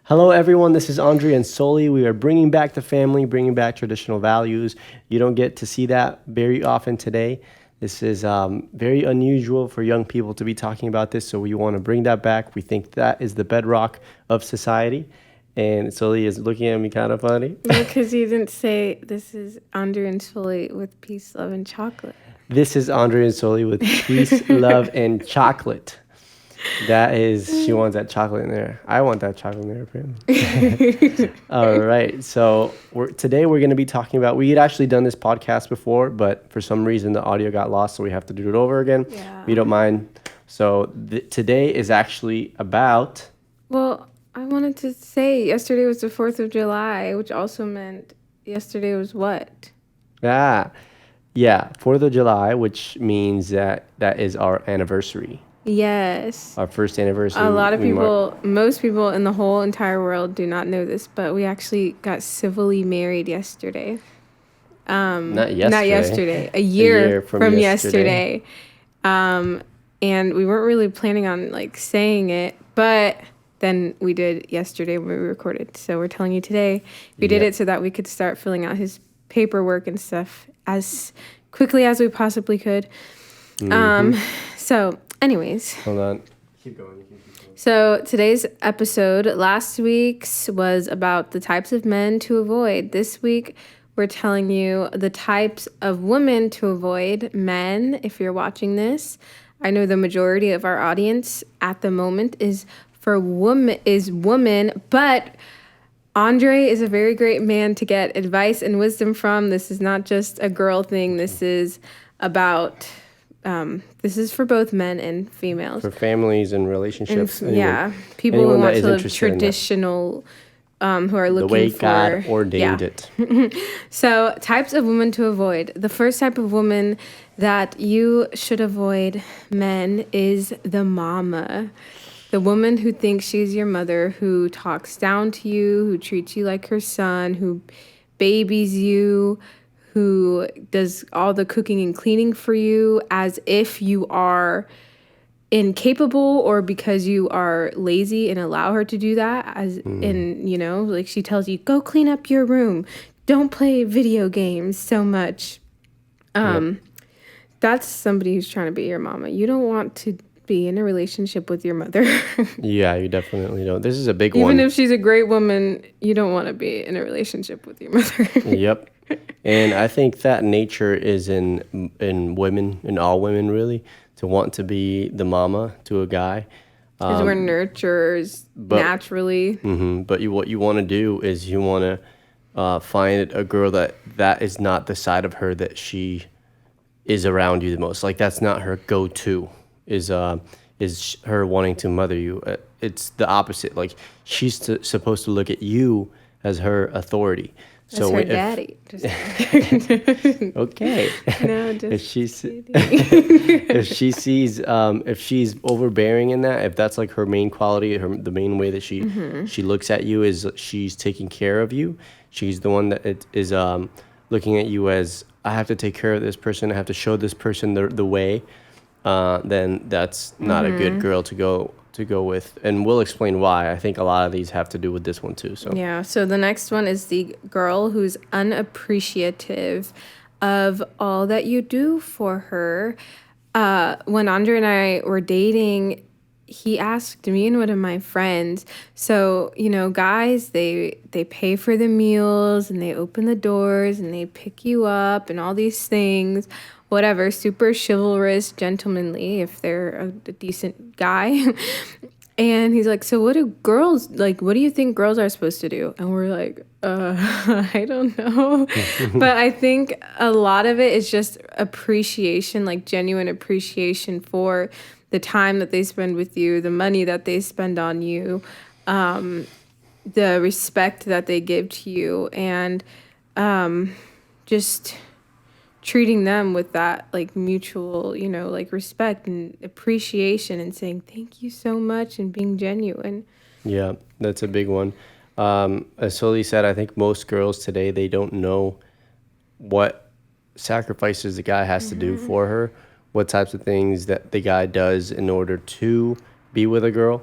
Hello, everyone. This is Andre and Soli. We are bringing back the family, bringing back traditional values. You don't get to see that very often today. This is very unusual for young people to be talking about this, so we want to bring that back. We think that is the bedrock of society. And Soli is looking at me kind of funny. Because you didn't say this is Andre and Soli with peace, love, and chocolate. This is Andre and Soli with peace, love, and chocolate. That is, she wants that chocolate in there. I want that chocolate in there, apparently. All right. So today we're going to be talking about, we had actually done this podcast before, but for some reason the audio got lost, so we have to do it over again. Yeah. You don't mind. So today is actually about... Well, I wanted to say yesterday was the 4th of July, which also meant yesterday was what? Yeah, 4th of July, which means that is our anniversary. Yes. Our first anniversary. A lot of people, most people in the whole entire world do not know this, but we actually got civilly married yesterday. Not yesterday. Not yesterday. A year from yesterday. And we weren't really planning on saying it, but then we did yesterday when we recorded. So we're telling you today. We did it so that we could start filling out his paperwork and stuff as quickly as we possibly could. So anyways. Hold on. Keep going. So today's episode, last week's was about the types of men to avoid. This week, we're telling you the types of women to avoid. Men, if you're watching this, I know the majority of our audience at the moment is woman, but Andre is a very great man to get advice and wisdom from. This is not just a girl thing. This is about... this is for both men and females. For families and relationships. People who want to live traditional, who are looking for... The way God ordained it. So, types of women to avoid. The first type of woman that you should avoid, men, is the mama. The woman who thinks she's your mother, who talks down to you, who treats you like her son, who babies you, who does all the cooking and cleaning for you as if you are incapable or because you are lazy and allow her to do that. As in, she tells you, go clean up your room. Don't play video games so much. That's somebody who's trying to be your mama. You don't want to be in a relationship with your mother. Yeah, you definitely don't. This is a big one. Even if she's a great woman, you don't want to be in a relationship with your mother. Yep. And I think that nature is in women, in all women really, to want to be the mama to a guy. Because we're nurturers naturally. But what you want to do is you want to find a girl that is not the side of her that she is around you the most. Like that's not her go-to. Is her wanting to mother you. It's the opposite. Like she's supposed to look at you as her authority. So her daddy. Okay. No, just if she sees if she's overbearing in that, if that's like her main quality, the main way that she looks at you is she's taking care of you. She's the one that is looking at you as I have to take care of this person. I have to show this person the way. Then that's not a good girl to go with, and we'll explain why. I think a lot of these have to do with this one too. So the next one is the girl who's unappreciative of all that you do for her. When Andre and I were dating, he asked me and one of my friends, so guys, they pay for the meals and they open the doors and they pick you up and all these things, whatever, super chivalrous, gentlemanly if they're a decent guy. And he's like, so what do you think girls are supposed to do? And we're like, I don't know. But I think a lot of it is just appreciation, like genuine appreciation for the time that they spend with you, the money that they spend on you, the respect that they give to you, and just treating them with that mutual, respect and appreciation and saying thank you so much and being genuine. Yeah, that's a big one. As Soli said, I think most girls today, they don't know what sacrifices the guy has to do for her, what types of things that the guy does in order to be with a girl.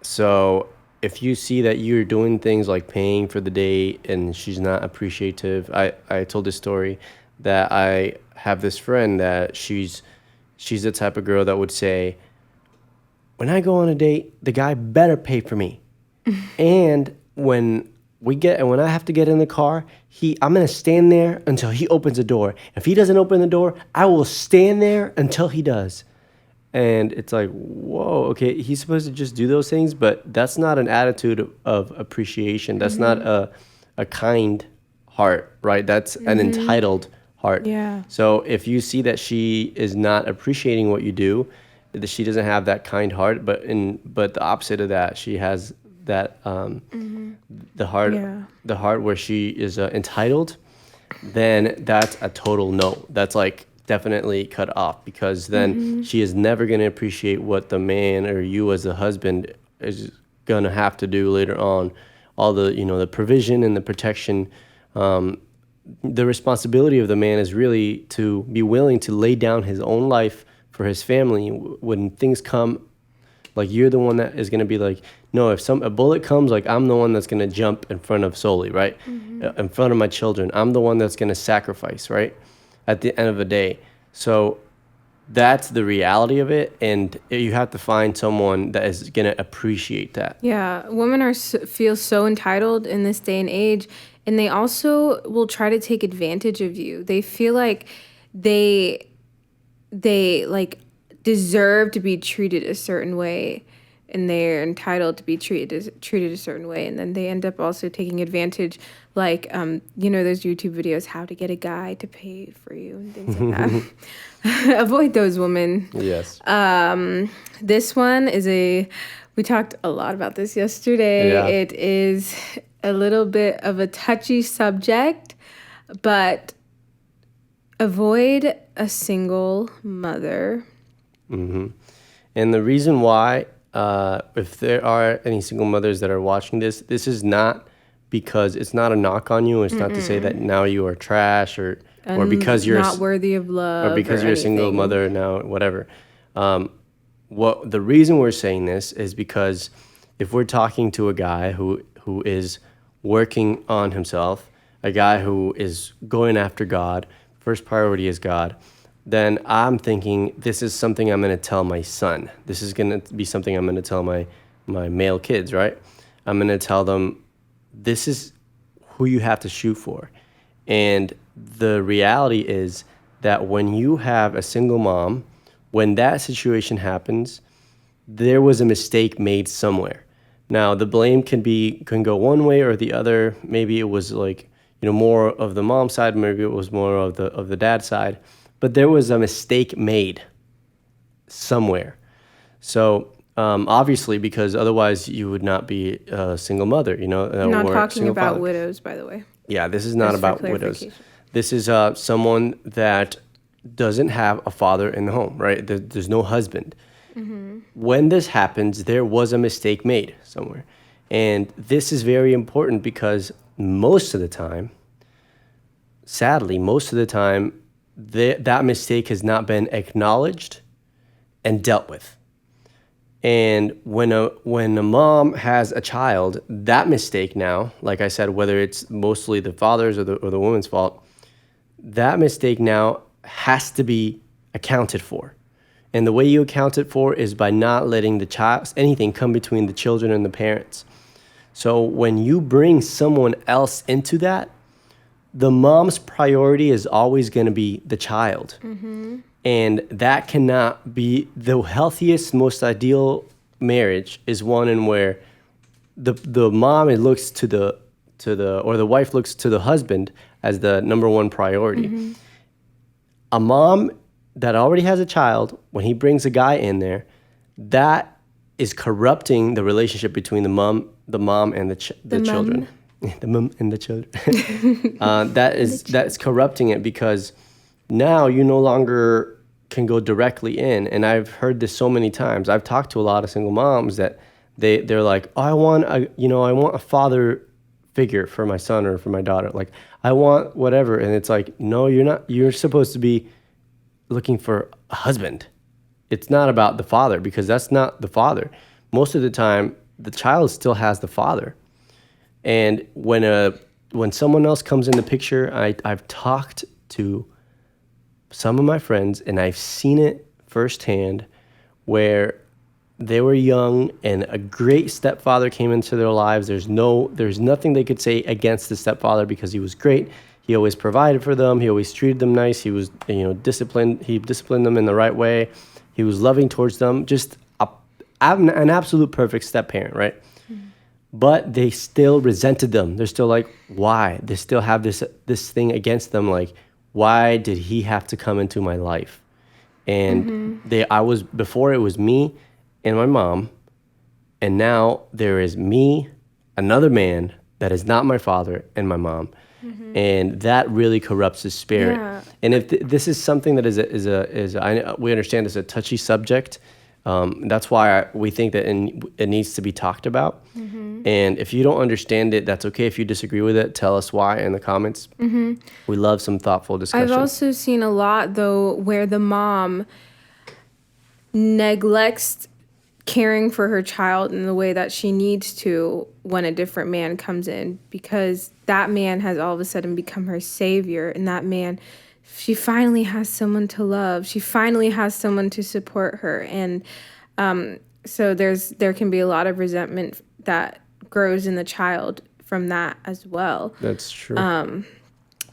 So if you see that you're doing things like paying for the date and she's not appreciative, I told this story that I have this friend that she's the type of girl that would say, when I go on a date, the guy better pay for me. And when I have to get in the car, I'm gonna stand there until he opens the door. If he doesn't open the door, I will stand there until he does. And it's like, whoa, okay, he's supposed to just do those things, but that's not an attitude of appreciation. That's not a kind heart, right? That's an entitled heart. Yeah. So if you see that she is not appreciating what you do, that she doesn't have that kind heart, but the opposite of that, she has that the heart where she is entitled, then that's a total no. That's like definitely cut off, because then she is never going to appreciate what the man or you as a husband is going to have to do later on. All the the provision and the protection. The responsibility of the man is really to be willing to lay down his own life for his family when things come. Like, you're the one that is going to be like, no, if a bullet comes, like, I'm the one that's going to jump in front of Soli, right? In front of my children. I'm the one that's going to sacrifice, right? At the end of the day. So that's the reality of it. And you have to find someone that is going to appreciate that. Yeah. Women feel so entitled in this day and age. And they also will try to take advantage of you. They feel like they like deserve to be treated a certain way, and they're entitled to be treated a certain way, and then they end up also taking advantage, like those YouTube videos, how to get a guy to pay for you and things like that. Avoid those women. Yes. This one is we talked a lot about this yesterday. Yeah. It is a little bit of a touchy subject, but avoid a single mother. And the reason why, if there are any single mothers that are watching this is not because it's not a knock on you. It's not to say that now you are trash or because you're not worthy of love, or because you're a single mother now, whatever. What the reason we're saying this is because if we're talking to a guy who is working on himself, a guy who is going after God, first priority is God, then I'm thinking this is something I'm going to tell my son. This is going to be something I'm going to tell my male kids, right? I'm going to tell them this is who you have to shoot for. And the reality is that when you have a single mom, when that situation happens, there was a mistake made somewhere. Now, the blame can go one way or the other. Maybe it was like, more of the mom side, maybe it was more of the dad side. But there was a mistake made somewhere. So obviously, because otherwise you would not be a single mother, Not or talking about father. Widows, by the way. Yeah, this is not Just for about widows. clarification. This is someone that doesn't have a father in the home, right? There's no husband. When this happens, there was a mistake made somewhere. And this is very important because most of the time, sadly, that mistake has not been acknowledged and dealt with. And when a mom has a child, that mistake now, like I said, whether it's mostly the father's or the woman's fault, that mistake now has to be accounted for. And the way you account it for is by not letting anything come between the children and the parents. So when you bring someone else into that, the mom's priority is always going to be the child. And that cannot be the healthiest, most ideal marriage is one in where the mom looks to the wife looks to the husband as the number one priority. A mom that already has a child, when he brings a guy in there, that is corrupting the relationship between the mom and the children. The mom and the children. That's corrupting it, because now you no longer can go directly in. And I've heard this so many times. I've talked to a lot of single moms that they're like, oh, I want a father figure for my son or for my daughter. Like, I want whatever. And it's like, no, you're not. You're supposed to be looking for a husband. It's not about the father, because that's not the father. Most of the time, the child still has the father. And when someone else comes in the picture, I've talked to some of my friends, and I've seen it firsthand, where they were young and a great stepfather came into their lives. There's nothing they could say against the stepfather because he was great. He always provided for them. He always treated them nice. He was, disciplined. He disciplined them in the right way. He was loving towards them. Just an absolute perfect step parent, right? But they still resented them. They're still like, why? They still have this thing against them. Like, why did he have to come into my life? And before it was me and my mom, and now there is me, another man that is not my father, and my mom. And that really corrupts the spirit. Yeah. And if this is something that we understand is a touchy subject, that's why we think that it needs to be talked about. And if you don't understand it, that's okay. If you disagree with it, tell us why in the comments. We love some thoughtful discussion. I've also seen a lot, though, where the mom neglects caring for her child in the way that she needs to when a different man comes in, because that man has all of a sudden become her savior, and that man, she finally has someone to love. She finally has someone to support her. And so there can be a lot of resentment that grows in the child from that as well. That's true.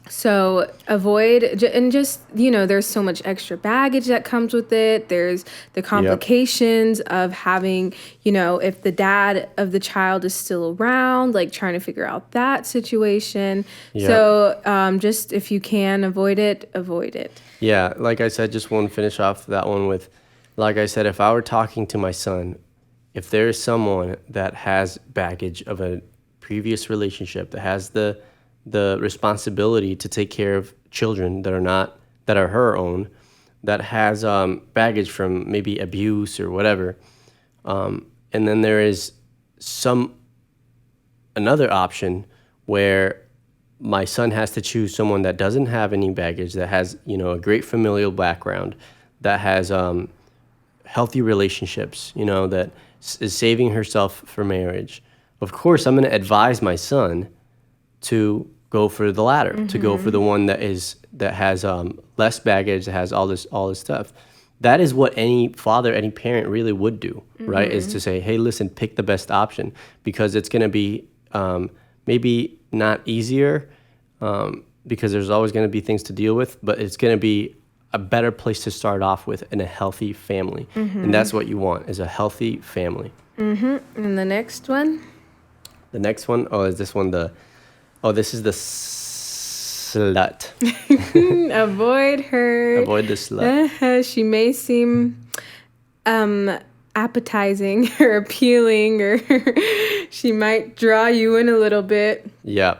So avoid, and just, there's so much extra baggage that comes with it. There's the complications of having, if the dad of the child is still around, like trying to figure out that situation. Yep. So just if you can avoid it, avoid it. Yeah, like I said, just want to finish off that one with, like I said, if I were talking to my son, if there is someone that has baggage of a previous relationship, that has the responsibility to take care of children that are her own, that has baggage from maybe abuse or whatever, and then there is another option where my son has to choose someone that doesn't have any baggage, that has a great familial background, that has healthy relationships, that is saving herself for marriage. Of course, I'm going to advise my son to go for the latter, to go for the one that has less baggage, that has all this stuff. That is what any father, any parent really would do, right? Is to say, hey, listen, pick the best option, because it's going to be maybe not easier, because there's always going to be things to deal with, but it's going to be a better place to start off with in a healthy family. And that's what you want, is a healthy family. And the next one? The next one, is this one this is the slut. Avoid her. Avoid the slut. She may seem appetizing or appealing, or she might draw you in a little bit. Yeah.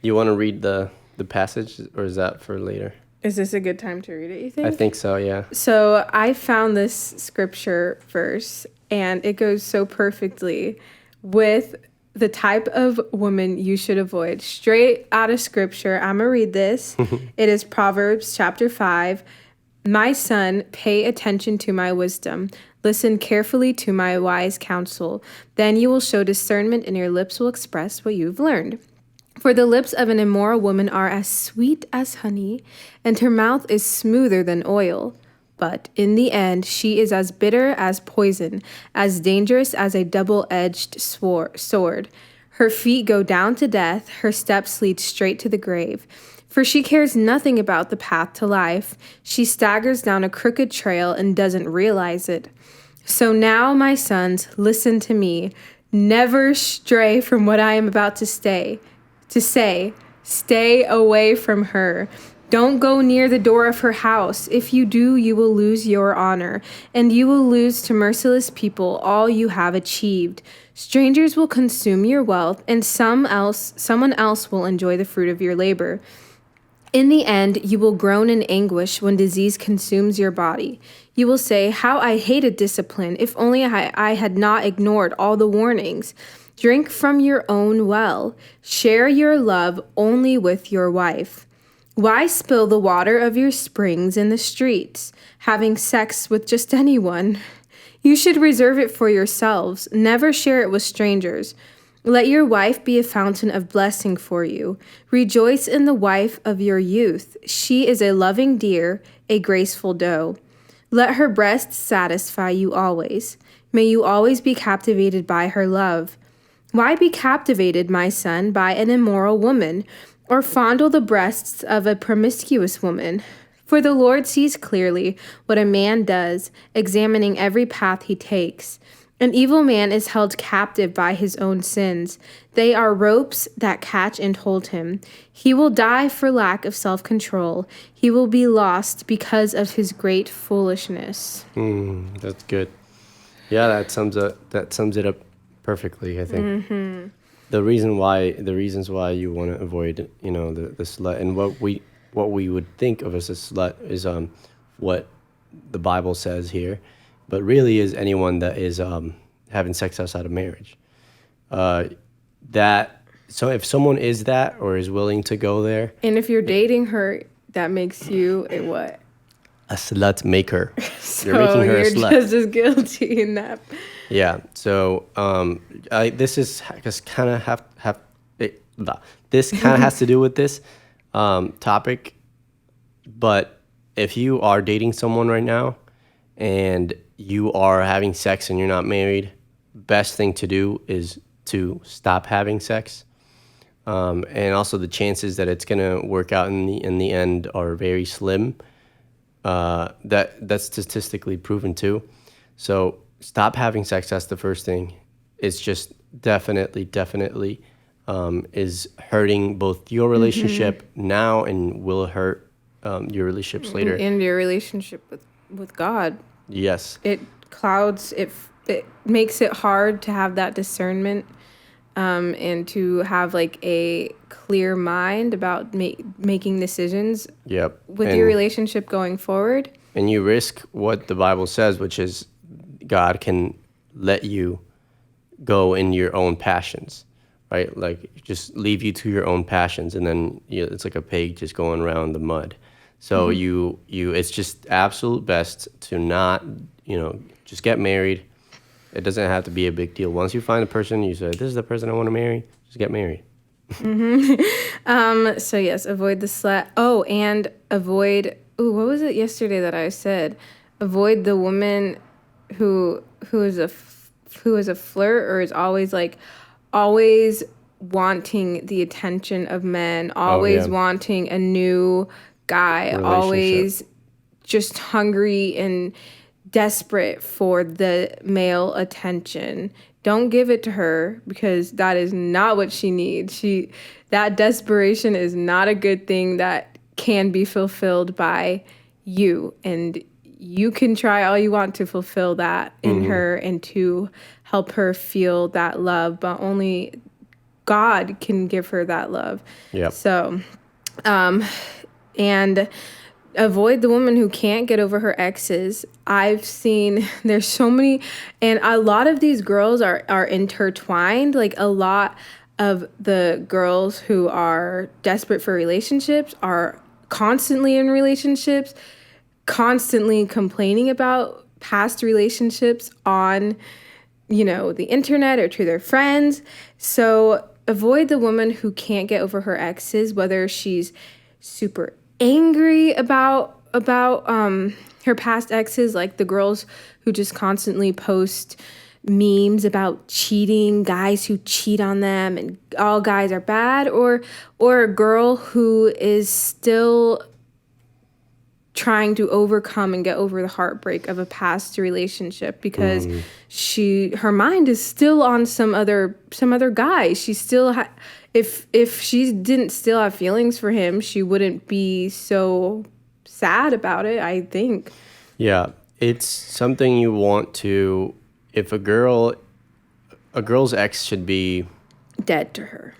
You want to read the passage, or is that for later? Is this a good time to read it, you think? I think so, yeah. So I found this scripture verse, and it goes so perfectly with the type of woman you should avoid. Straight out of scripture, I'm going to read this. It is Proverbs chapter 5. My son, pay attention to my wisdom. Listen carefully to my wise counsel. Then you will show discernment, and your lips will express what you've learned. For the lips of an immoral woman are as sweet as honey, and her mouth is smoother than oil. But in the end, she is as bitter as poison, as dangerous as a double-edged sword. Her feet go down to death, her steps lead straight to the grave. For she cares nothing about the path to life. She staggers down a crooked trail and doesn't realize it. So now, my sons, listen to me. Never stray from what I am about to say. Stay away from her. Don't go near the door of her house. If you do, you will lose your honor, and you will lose to merciless people all you have achieved. Strangers will consume your wealth, and someone else will enjoy the fruit of your labor. In the end, you will groan in anguish when disease consumes your body. You will say, how I hated discipline, if only I had not ignored all the warnings. Drink from your own well. Share your love only with your wife. Why spill the water of your springs in the streets, having sex with just anyone? You should reserve it for yourselves. Never share it with strangers. Let your wife be a fountain of blessing for you. Rejoice in the wife of your youth. She is a loving deer, a graceful doe. Let her breasts satisfy you always. May you always be captivated by her love. Why be captivated, my son, by an immoral woman, or fondle the breasts of a promiscuous woman? For the Lord sees clearly what a man does, examining every path he takes. An evil man is held captive by his own sins. They are ropes that catch and hold him. He will die for lack of self-control. He will be lost because of his great foolishness. That's good. Yeah, that sums it up perfectly, I think. Mm-hmm. The reasons why you want to avoid, the slut, and what we would think of as a slut is what the Bible says here, but really is anyone that is having sex outside of marriage. So if someone is that or is willing to go there, and if you're dating her, that makes you a what? A slut maker. So you're making her a slut. You're just as guilty in that. Yeah. So this is just kind of this kind of has to do with this topic. But if you are dating someone right now and you are having sex and you're not married, best thing to do is to stop having sex. And also the chances that it's gonna work out in the end are very slim. That's statistically proven too. So stop having sex. That's the first thing. It's just definitely is hurting both your relationship now and will hurt your relationships later. And your relationship with God. Yes. It clouds, it makes it hard to have that discernment and to have like a clear mind about making decisions with your relationship going forward. And you risk what the Bible says, which is God can let you go in your own passions, right? Like just leave you to your own passions, and then it's like a pig just going around the mud. So you it's just absolute best to not, just get married. It doesn't have to be a big deal. Once you find a person, you say, this is the person I want to marry, just get married. So yes, avoid the slut. Oh, and avoid, what was it yesterday that I said? Avoid the woman who is a flirt or is always wanting the attention of men, always wanting a new guy, always just hungry and desperate for the male attention. Don't give it to her, because that is not what she needs. That desperation is not a good thing that can be fulfilled by you. And you can try all you want to fulfill that in her and to help her feel that love, but only God can give her that love. Yep. So, and avoid the woman who can't get over her exes. I've seen there's so many, and a lot of these girls are intertwined. Like a lot of the girls who are desperate for relationships are constantly in relationships, constantly complaining about past relationships on, the internet or to their friends. So avoid the woman who can't get over her exes, whether she's super angry about her past exes, like the girls who just constantly post memes about cheating, guys who cheat on them and all guys are bad, or a girl who is still trying to overcome and get over the heartbreak of a past relationship because her mind is still on some other guy. She still if she didn't still have feelings for him, she wouldn't be so sad about it, I think. Yeah, it's something you want to. If a girl's ex should be dead to her.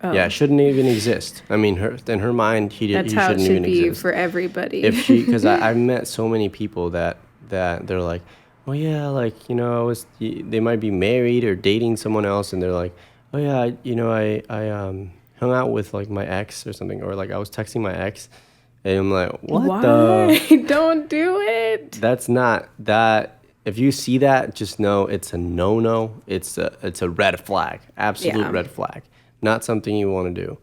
Oh. Yeah, it shouldn't even exist. I mean, in her mind, he shouldn't even exist. That's how it should be for everybody. Because I've met so many people that they're like, oh yeah, like they might be married or dating someone else, and they're like, oh yeah, I hung out with like my ex or something, or like I was texting my ex, and I'm like, what? Why? Don't do it. That's not that. if you see that, just know it's a no-no. It's a red flag, absolute Yeah. red flag. Not something you want to do.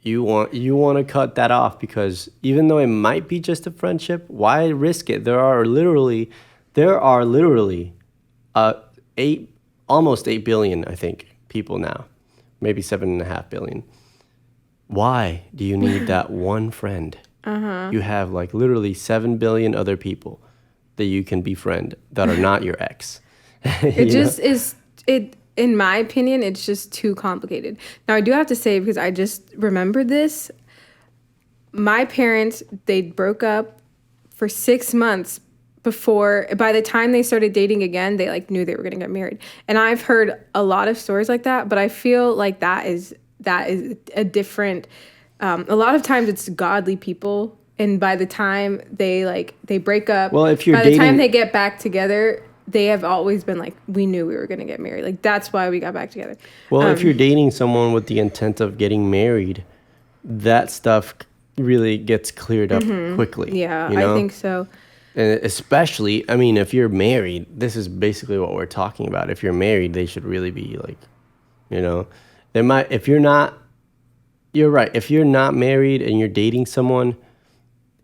You want to cut that off, because even though it might be just a friendship, why risk it? There are literally uh, eight, almost 8 billion, I think, people now, maybe 7.5 billion. Why do you need that one friend? You have like literally 7 billion other people that you can befriend that are not your ex. It just is it in my opinion, it's just too complicated. Now I do have to say, because I just remembered this, my parents, they broke up for 6 months before, by the time they started dating again, they like knew they were gonna get married. And I've heard a lot of stories like that, but I feel like that is a different a lot of times it's godly people, and by the time they break up, Well, if you're by the time dating- they get back together, they have always been like, we knew we were gonna get married. Like that's why we got back together. Well, if you're dating someone with the intent of getting married, that stuff really gets cleared up quickly. Yeah, you know? I think so. And especially, I mean, if you're married, this is basically what we're talking about. If you're married, they should really be like, they might, if you're not, you're right. If you're not married and you're dating someone,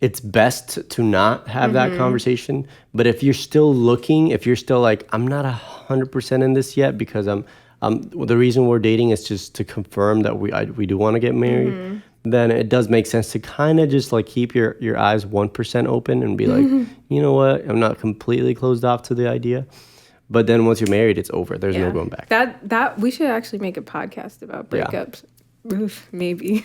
it's best to not have that conversation. But if you're still looking, if you're still like, I'm not 100% in this yet, because the reason we're dating is just to confirm that we do want to get married, then it does make sense to kind of just like keep your eyes 1% open and be like, you know what, I'm not completely closed off to the idea. But then once you're married, it's over. There's no going back. That we should actually make a podcast about Yeah. breakups. Oof, maybe.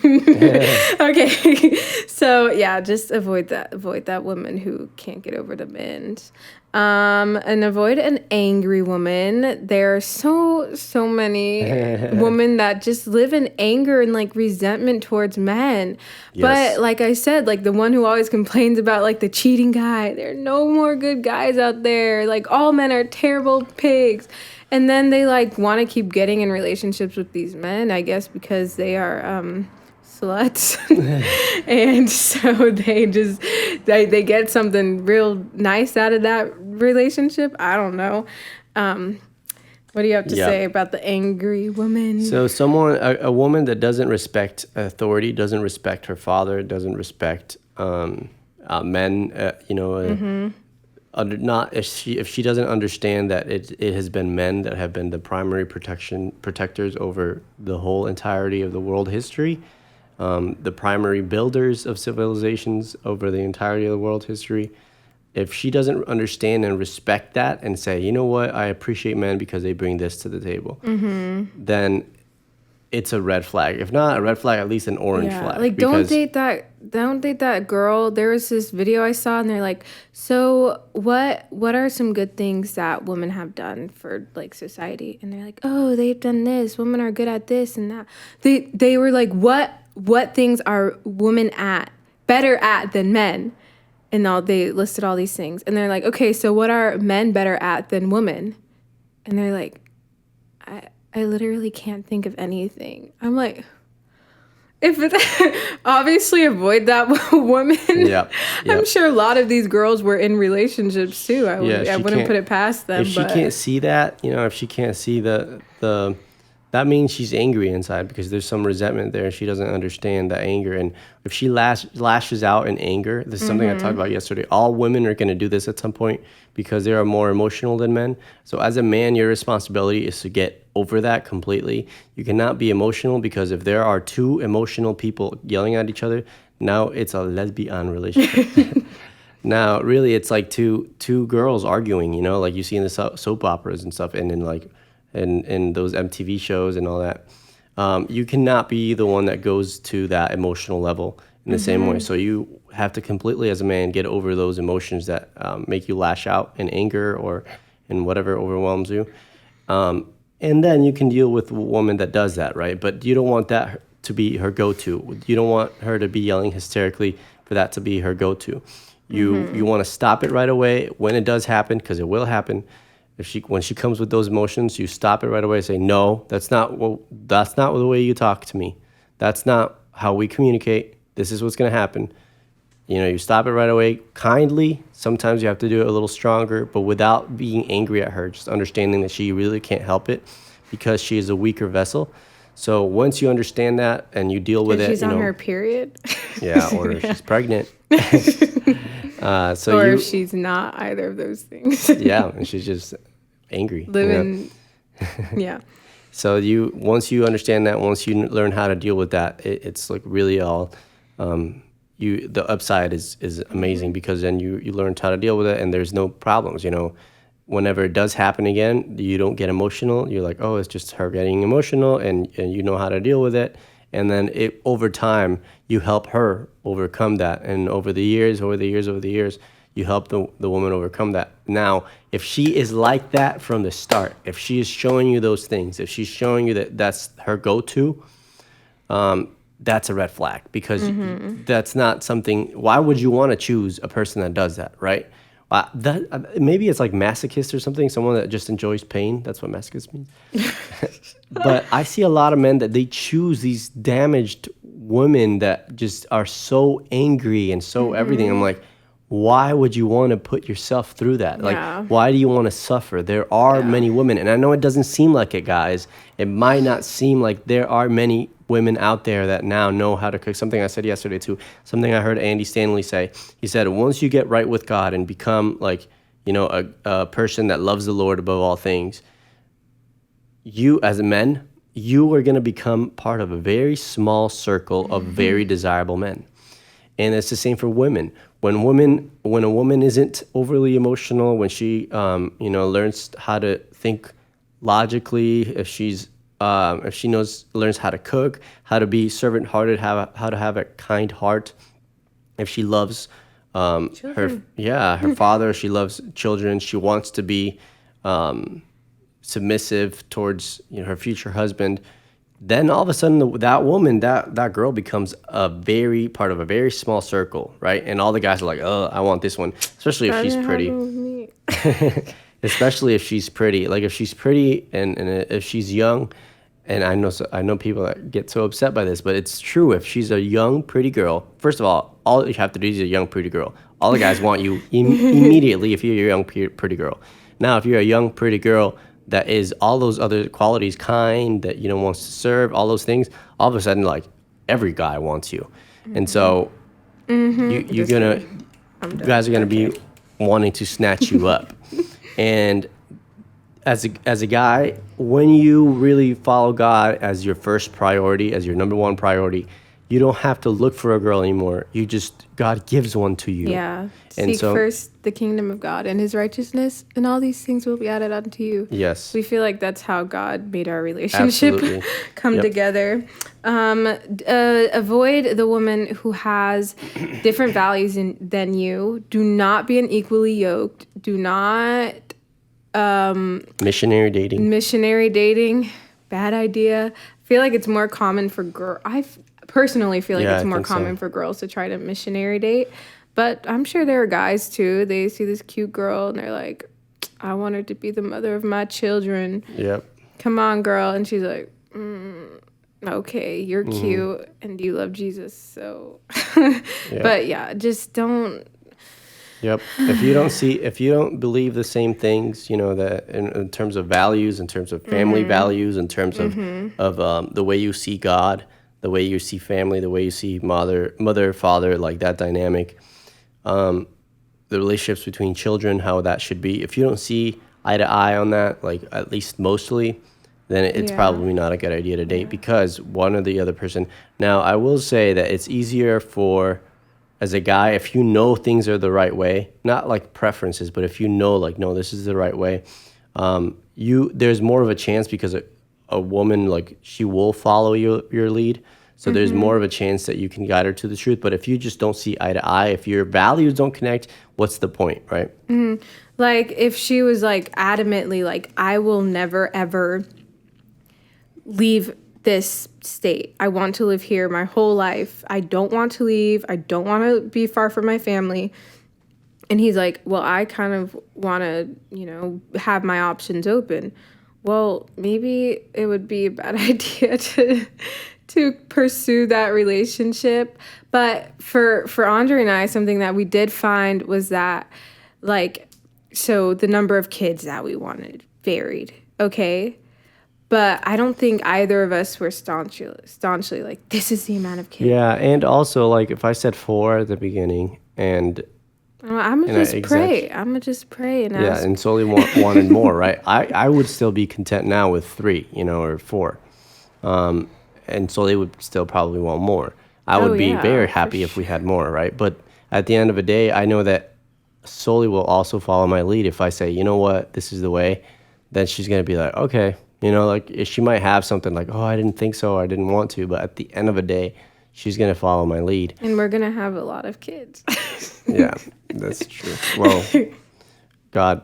Okay. So yeah, just avoid that woman who can't get over the man. And avoid an angry woman. There are so many women that just live in anger and like resentment towards men. Yes. But like I said, like the one who always complains about like the cheating guy. There are no more good guys out there. Like all men are terrible pigs. And then they like want to keep getting in relationships with these men, I guess, because they are sluts. And so they get something real nice out of that relationship. I don't know. What do you have to say about the angry woman? So a woman that doesn't respect authority, doesn't respect her father, doesn't respect men, not if she doesn't understand that it has been men that have been the primary protectors over the whole entirety of the world history, the primary builders of civilizations over the entirety of the world history. If she doesn't understand and respect that and say, you know what, I appreciate men because they bring this to the table, then it's a red flag. If not a red flag, at least an orange flag. Like don't date that girl. There was this video I saw and they're like, so what are some good things that women have done for like society? And they're like, oh, they've done this. Women are good at this and that. They were like, what things are women better at than men? And they listed all these things. And they're like, okay, so what are men better at than women? And they're like, I literally can't think of anything. I'm like, obviously avoid that woman. Yep. I'm sure a lot of these girls were in relationships too. I wouldn't put it past them. If she can't see that, if she can't see the that means she's angry inside, because there's some resentment there and she doesn't understand that anger. And if she lashes out in anger, this is something I talked about yesterday. All women are going to do this at some point because they are more emotional than men. So as a man, your responsibility is to get over that completely. You cannot be emotional, because if there are two emotional people yelling at each other, now it's a lesbian relationship. Now, really, it's like two girls arguing, like you see in the soap operas and stuff, and in like in those MTV shows and all that. You cannot be the one that goes to that emotional level in the same way. So you have to completely, as a man, get over those emotions that make you lash out in anger or in whatever overwhelms you. And then you can deal with a woman that does that, right? But you don't want that to be her go-to. You don't want her to be yelling hysterically for that to be her go-to. You want to stop it right away when it does happen, because it will happen. When she comes with those emotions, you stop it right away and say, no, that's not the way you talk to me. That's not how we communicate. This is what's going to happen. you stop it right away kindly. Sometimes you have to do it a little stronger, but without being angry at her, just understanding that she really can't help it because she is a weaker vessel. So once you understand that and you deal with If it, she's on her period. yeah, or if she's pregnant. So or you, if she's not either of those things. yeah, and she's just angry. Living, yeah. So once you understand that, once you learn how to deal with that, it's like really all, the upside is amazing because then you learn how to deal with it and there's no problems. Whenever it does happen again, you don't get emotional. You're like, oh, it's just her getting emotional, and you know how to deal with it. And then over time, you help her overcome that. And over the years, you help the woman overcome that. Now, if she is like that from the start, if she is showing you those things, if she's showing you that that's her go-to, that's a red flag because that's not something. Why would you want to choose a person that does that, right? Maybe it's like masochist or something, someone that just enjoys pain. That's what masochist means. But I see a lot of men that they choose these damaged women that just are so angry and so everything. I'm like, why would you want to put yourself through that? Like, why do you want to suffer? There are many women, and I know it doesn't seem like it, guys. It might not seem like there are many women out there that now know how to cook. Something I said yesterday too, something I heard Andy Stanley say. He said, once you get right with God and become like, a person that loves the Lord above all things, you as a man, you are going to become part of a very small circle of very desirable men. And it's the same for women. When a woman isn't overly emotional, when she learns how to think logically, if she learns how to cook, how to be servant-hearted, how to have a kind heart, if she loves her father, she loves children, she wants to be submissive towards her future husband, then all of a sudden that woman, that girl becomes a very part of a very small circle, right? And all the guys are like, oh, I want this one, especially if she's pretty. Especially if she's pretty. Like if she's pretty and if she's young, and I know people that get so upset by this, but it's true. If she's a young, pretty girl, first of all you have to do is a young, pretty girl. All the guys want you immediately if you're a young, pretty girl. Now, if you're a young, pretty girl that is all those other qualities, kind, that wants to serve, all those things, all of a sudden, like, every guy wants you. And so you guys are gonna be wanting to snatch you up. And as a guy, when you really follow God as your first priority, as your number one priority, you don't have to look for a girl anymore. God gives one to you. Yeah. And Seek first the kingdom of God and his righteousness, and all these things will be added unto you. Yes. We feel like that's how God made our relationship come together. Avoid the woman who has different values than you. Do not be unequally yoked. Do not... missionary dating. Bad idea. I feel like it's more common for girls. I personally feel like it's more common for girls to try to missionary date. But I'm sure there are guys too. They see this cute girl and they're like, I want her to be the mother of my children. Yep. Come on, girl. And she's like, okay, you're cute and you love Jesus. So, but yeah, just don't. Yep. If you don't believe the same things, that in terms of values, in terms of family values, in terms of the way you see God, the way you see family, the way you see mother, father, like that dynamic, the relationships between children, how that should be. If you don't see eye to eye on that, like at least mostly, then it's probably not a good idea to date because one or the other person. Now, I will say that it's easier as a guy, if you know things are the right way, not like preferences, but if you know, like, no, this is the right way, there's more of a chance because a woman, like, she will follow your lead. So there's more of a chance that you can guide her to the truth. But if you just don't see eye to eye, if your values don't connect, what's the point, right? Like, if she was, like, adamantly, like, I will never, ever leave this state. I want to live here my whole life. I don't want to leave. I don't want to be far from my family. And he's like, well, I kind of want to, have my options open. Well, maybe it would be a bad idea to pursue that relationship. But for Andre and I, something that we did find was that, like, so the number of kids that we wanted varied, okay? But I don't think either of us were staunchly like, this is the amount of kids. Yeah, and also, like, if I said 4 at the beginning, and I'm going to just pray. I'm going to just pray and ask. yeah, and solely wanted more, right? I would still be content now with 3, or 4. And so they would still probably want more. I would be very happy if we had more, right? But at the end of the day, I know that Soli will also follow my lead. If I say, you know what, this is the way, then she's going to be like, okay. Like she might have something like, oh, I didn't think so, or I didn't want to. But at the end of the day, she's going to follow my lead. And we're going to have a lot of kids. Yeah, that's true. Well, God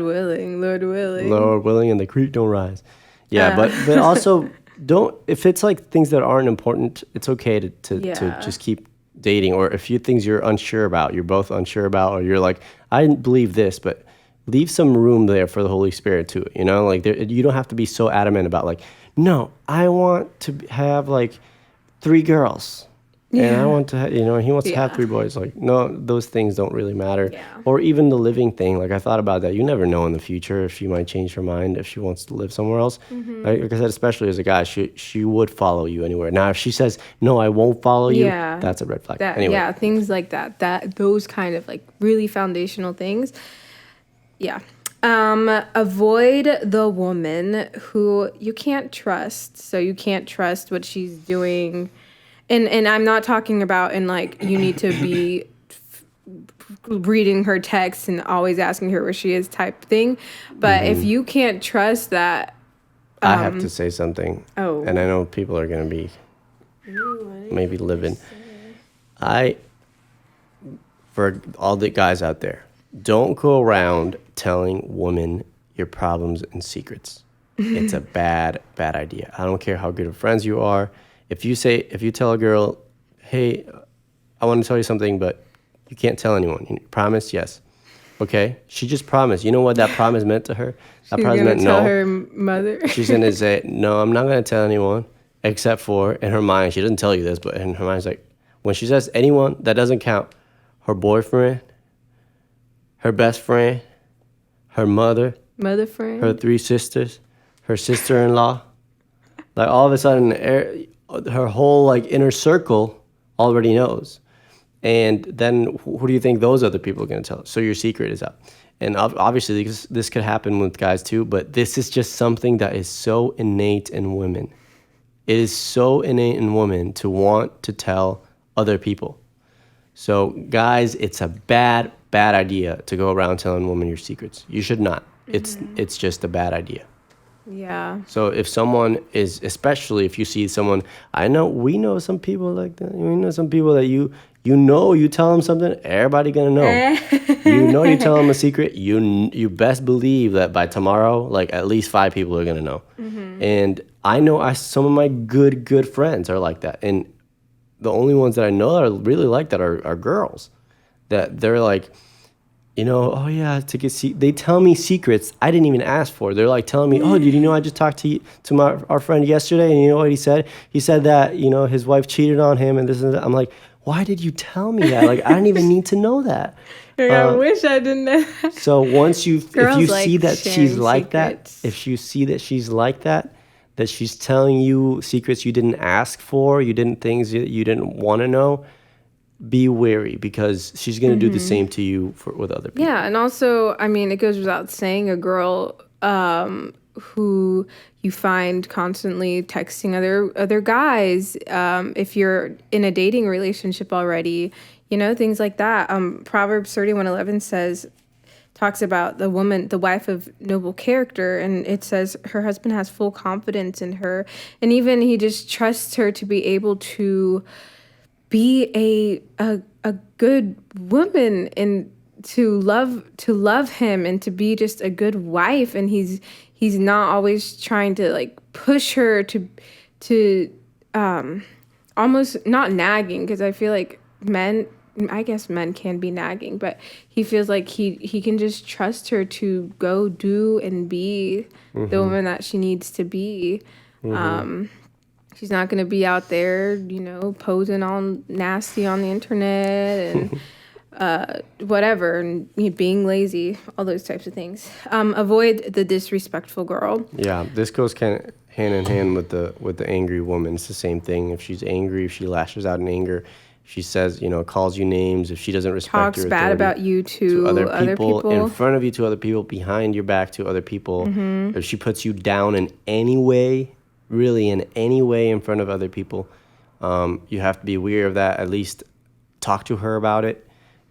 willing, Lord willing. Lord willing, and the creek don't rise. Yeah, but also don't, if it's like things that aren't important, it's okay to just keep dating. Or if you things you're unsure about, you're both unsure about, or you're like, I didn't believe this, but leave some room there for the Holy Spirit too. Like you don't have to be so adamant about like, no, I want to have like 3 girls. And I want to, he wants to have 3 boys. Like, no, those things don't really matter. Yeah. Or even the living thing. Like, I thought about that. You never know in the future if she might change her mind, if she wants to live somewhere else. Like I said, especially as a guy, she would follow you anywhere. Now, if she says, no, I won't follow you, that's a red flag. Anyway. Yeah, things like that. Those kind of like really foundational things. Yeah. Avoid the woman who you can't trust. So you can't trust what she's doing. And I'm not talking about in like you need to be reading her texts and always asking her where she is type thing. But if you can't trust that. I have to say something. Oh. And I know people are going to be maybe living. For all the guys out there, don't go around telling women your problems and secrets. It's a bad idea. I don't care how good of friends you are. If you tell a girl, hey, I want to tell you something, but you can't tell anyone. You promise? Yes. Okay. She just promised. You know what that promise meant to her? That promise meant no. She's going to tell her mother. She's going to say, no, I'm not going to tell anyone, except for, in her mind, she doesn't tell you this, but in her mind, it's like, when she says anyone, that doesn't count. Her boyfriend, her best friend, her mother friend, her 3 sisters, her sister-in-law. Like, all of a sudden, her whole like inner circle already knows. And then who do you think those other people are going to tell? So your secret is out. And obviously this could happen with guys too, but this is just something that is so innate in women. It is so innate in women to want to tell other people. So guys, it's a bad idea to go around telling women your secrets. You should not. It's just a bad idea. Yeah. So if someone is, especially if you see someone, we know some people like that. We know some people that you tell them something, everybody gonna know. You tell them a secret, you best believe that by tomorrow, like at least 5 people are gonna know. And I know some of my good friends are like that. And the only ones that I know that are really like that are girls. That they're like, oh yeah, they tell me secrets I didn't even ask for. They're like telling me, oh, did you know I just talked to our friend yesterday, and you know what he said? He said that, his wife cheated on him and this and that. I'm like, why did you tell me that? Like, I didn't even need to know that. I wish I didn't know that. So if you see that she's like secrets. that, if you see that she's like that she's telling you secrets you didn't ask for, things you didn't want to know, be wary, because she's going to do the same to you with other people. Yeah, and also, I mean, it goes without saying, a girl who you find constantly texting other guys, if you're in a dating relationship already, things like that. Proverbs 31:11 talks about the woman, the wife of noble character, and it says her husband has full confidence in her, and even he just trusts her to be able to be a good woman and to love him and to be just a good wife. And he's not always trying to like push her to almost not nagging, because I feel like men can be nagging, but he feels like he can just trust her to go do and be the woman that she needs to be. She's not going to be out there, posing all nasty on the internet and whatever, and being lazy, all those types of things. Avoid the disrespectful girl. Yeah, this goes kind of hand in hand with the angry woman. It's the same thing. If she's angry, if she lashes out in anger, if she says, calls you names, if she doesn't respect Talks your bad authority about you to other people. in front of you to other people, behind your back to other people, if she puts you down in any way, really in any way in front of other people, you have to be aware of that. At least talk to her about it.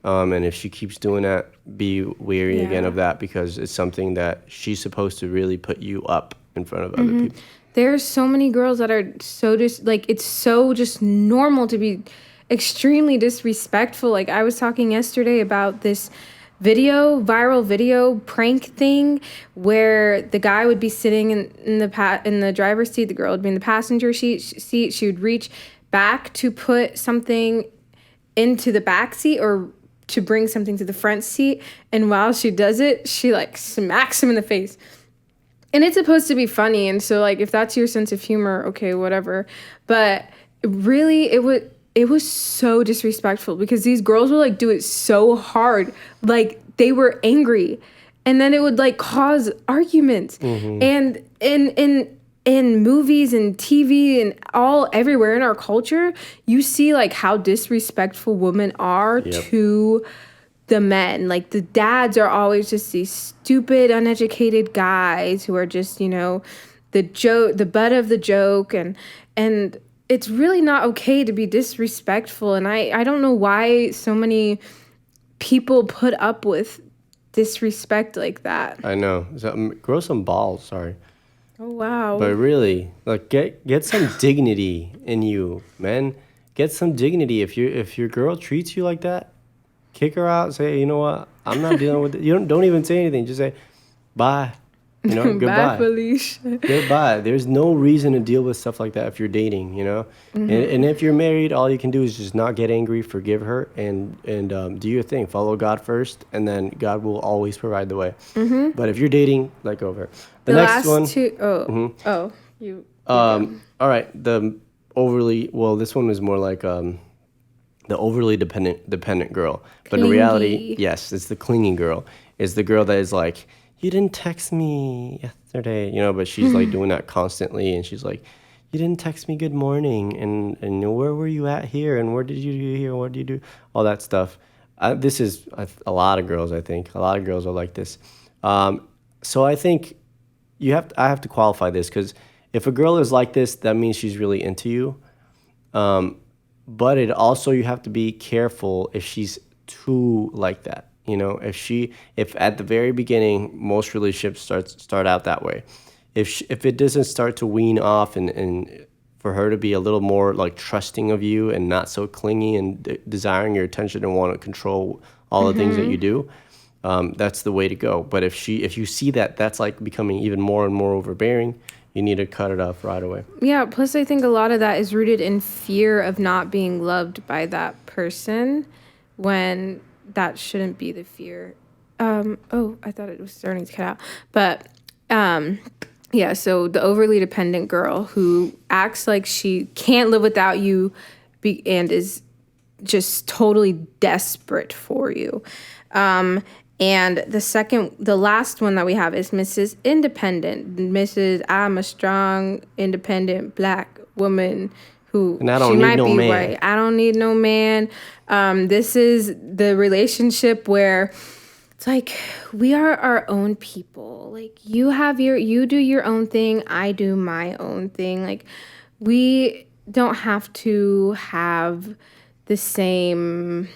And if she keeps doing that, be wary again of that, because it's something that she's supposed to really put you up in front of other people. There's so many girls that are so it's so just normal to be extremely disrespectful. Like, I was talking yesterday about this viral video prank thing where the guy would be sitting in the driver's seat, the girl would be in the passenger seat. She would reach back to put something into the back seat or to bring something to the front seat, and while she does it, she like smacks him in the face. And it's supposed to be funny, and so like if that's your sense of humor, okay, whatever. But really, it was so disrespectful because these girls would like do it so hard, like they were angry, and then it would like cause arguments. And in movies and TV and everywhere in our culture, you see like how disrespectful women are to the men. Like, the dads are always just these stupid, uneducated guys who are just, the butt of the joke, and it's really not okay to be disrespectful. And I don't know why so many people put up with disrespect like that. I know. So, grow some balls. Sorry. Oh wow. But really, like, get some dignity in you, man. Get some dignity. If your girl treats you like that, kick her out. Say, you know what? I'm not dealing with it. You don't even say anything. Just say, bye. Goodbye. Bye, Felicia. Goodbye. There's no reason to deal with stuff like that if you're dating, And if you're married, all you can do is just not get angry, forgive her, and do your thing. Follow God first, and then God will always provide the way. But if you're dating, let go of her. The next last one. You. All right. This one is more like the overly dependent girl. But in reality, yes, it's the clingy girl. It's the girl that is like, you didn't text me yesterday, but she's like doing that constantly, and she's like, you didn't text me good morning, and where were you at here, and what did you do here, what did you do, all that stuff. This is a lot of girls, I think. A lot of girls are like this. So I think I have to qualify this, because if a girl is like this, that means she's really into you. But it also, you have to be careful if she's too like that. If at the very beginning, most relationships start out that way. If it doesn't start to wean off, and for her to be a little more like trusting of you and not so clingy and desiring your attention and want to control all the things that you do, that's the way to go. But if you see that that's like becoming even more and more overbearing, you need to cut it off right away. Yeah, plus I think a lot of that is rooted in fear of not being loved by that person, when that shouldn't be the fear. I thought it was starting to cut out. But yeah, so the overly dependent girl who acts like she can't live without you and is just totally desperate for you. And the last one that we have is Mrs. Independent. Mrs. I'm a strong, independent black woman who she might be right. I don't need no man. This is the relationship where it's like, we are our own people. Like, you do your own thing, I do my own thing. Like, we don't have to have the same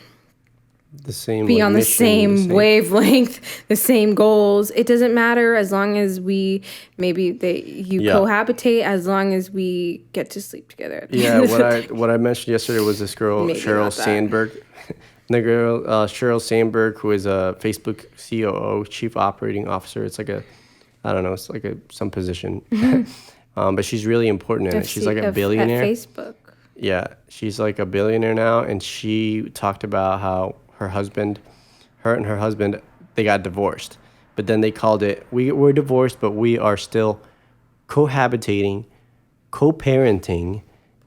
be on the same wavelength, the same goals. It doesn't matter as long as you cohabitate, as long as we get to sleep together. Yeah, what I mentioned yesterday was this girl, Sheryl Sandberg. The girl, Sheryl Sandberg, who is a Facebook COO, Chief Operating Officer. It's like it's like some position. But she's really important in it. She's like a billionaire. At Facebook. Yeah, she's like a billionaire now, and she talked about how her and her husband, they got divorced. But then they called it, we're divorced, but we are still cohabitating co-parenting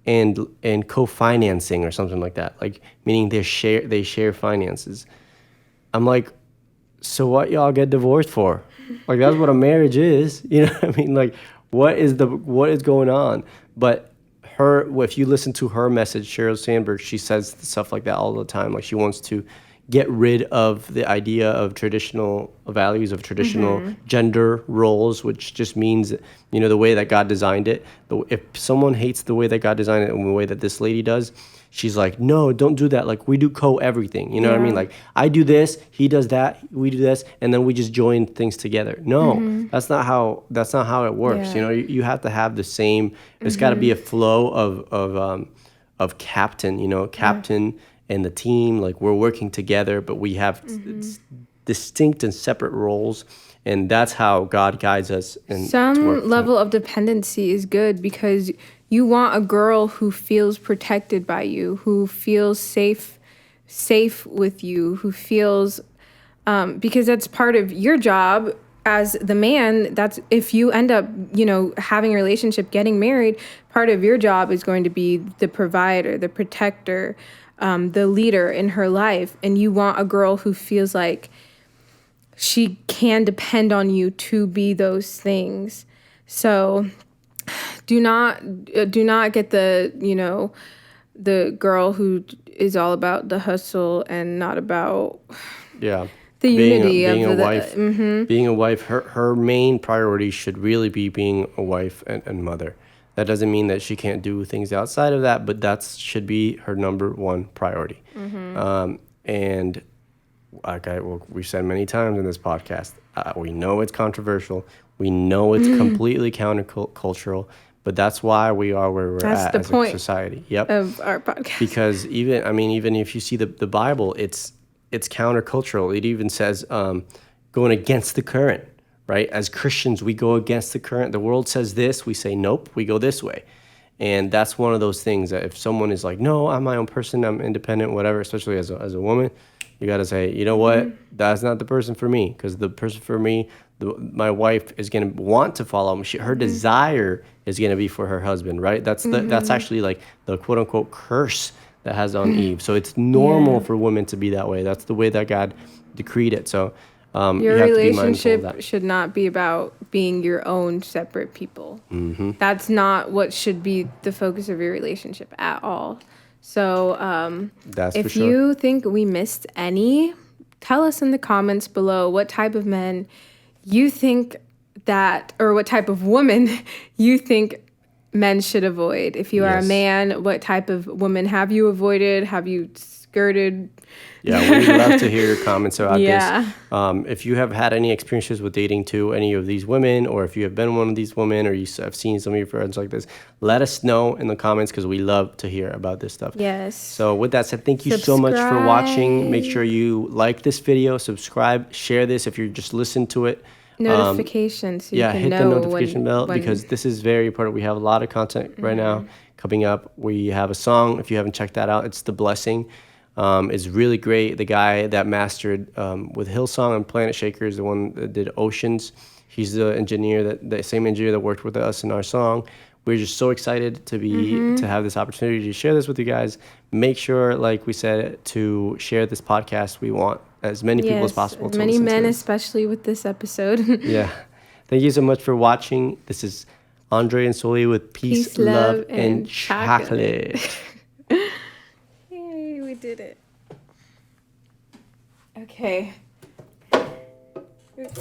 and co-financing or something like that, like meaning they share finances. I'm like, so what y'all get divorced for? Like that's what a marriage is. You know what I mean? Like what is going on? But if you listen to her message, Sheryl Sandberg, she says stuff like that all the time. Like she wants to get rid of the idea of traditional values, of traditional gender roles, which just means, the way that God designed it. But if someone hates the way that God designed it and the way that this lady does, she's like, no, don't do that. Like we do everything. You know what I mean? Like I do this, he does that, we do this, and then we just join things together. No, that's not how it works. Yeah. You have to have the same. It's got to be a flow of captain and the team. Like we're working together, but we have distinct and separate roles. And that's how God guides us. And some level of dependency is good, because you want a girl who feels protected by you, who feels safe with you, who feels, because that's part of your job as the man. That's if you end up, having a relationship, getting married, part of your job is going to be the provider, the protector, the leader in her life. And you want a girl who feels like she can depend on you to be those things. So do not get the girl who is all about the hustle and not about the unity being of a wife. Being a wife, her main priority should really be being a wife and mother. That doesn't mean that she can't do things outside of that, but that should be her number one priority. And we've said many times in this podcast, we know it's controversial. We know it's completely countercultural, but that's why we are where we're at as a society. Yep. Of our podcast. Because even if you see the Bible, it's countercultural. It even says going against the current, right? As Christians, we go against the current. The world says this, we say nope, we go this way. And that's one of those things that if someone is like, no, I'm my own person, I'm independent, whatever, especially as a woman, you got to say, you know what, that's not the person for me. Because the person for me, my wife is going to want to follow me. Her desire is going to be for her husband, right? That's actually like the quote unquote curse that has on Eve. So it's normal for women to be that way. That's the way that God decreed it. So your relationship should not be about being your own separate people. That's not what should be the focus of your relationship at all. So if you think we missed any, tell us in the comments below what type of men you think or what type of woman you think men should avoid. If you are a man, what type of woman have you avoided? Have you skirted? Yeah, we'd love to hear your comments about this. If you have had any experiences with dating any of these women, or if you have been one of these women, or you have seen some of your friends like this, let us know in the comments, because we love to hear about this stuff. Yes. So with that said, thank you so much for watching. Make sure you like this video, subscribe, share this if you're just listening to it. Notifications. So you can hit know the notification bell, because this is very important. We have a lot of content right now coming up. We have a song. If you haven't checked that out, it's The Blessing. It's really great. The guy that mastered with Hillsong and Planet Shaker is the one that did Oceans. He's the same engineer that worked with us in our song. We're just so excited to have this opportunity to share this with you guys. Make sure, like we said, to share this podcast. We want as many people as possible to listen to this. Many men, especially with this episode. Yeah. Thank you so much for watching. This is Andre and Soli with Peace, Love, and Chocolate. Yay, we did it. Okay. Oops.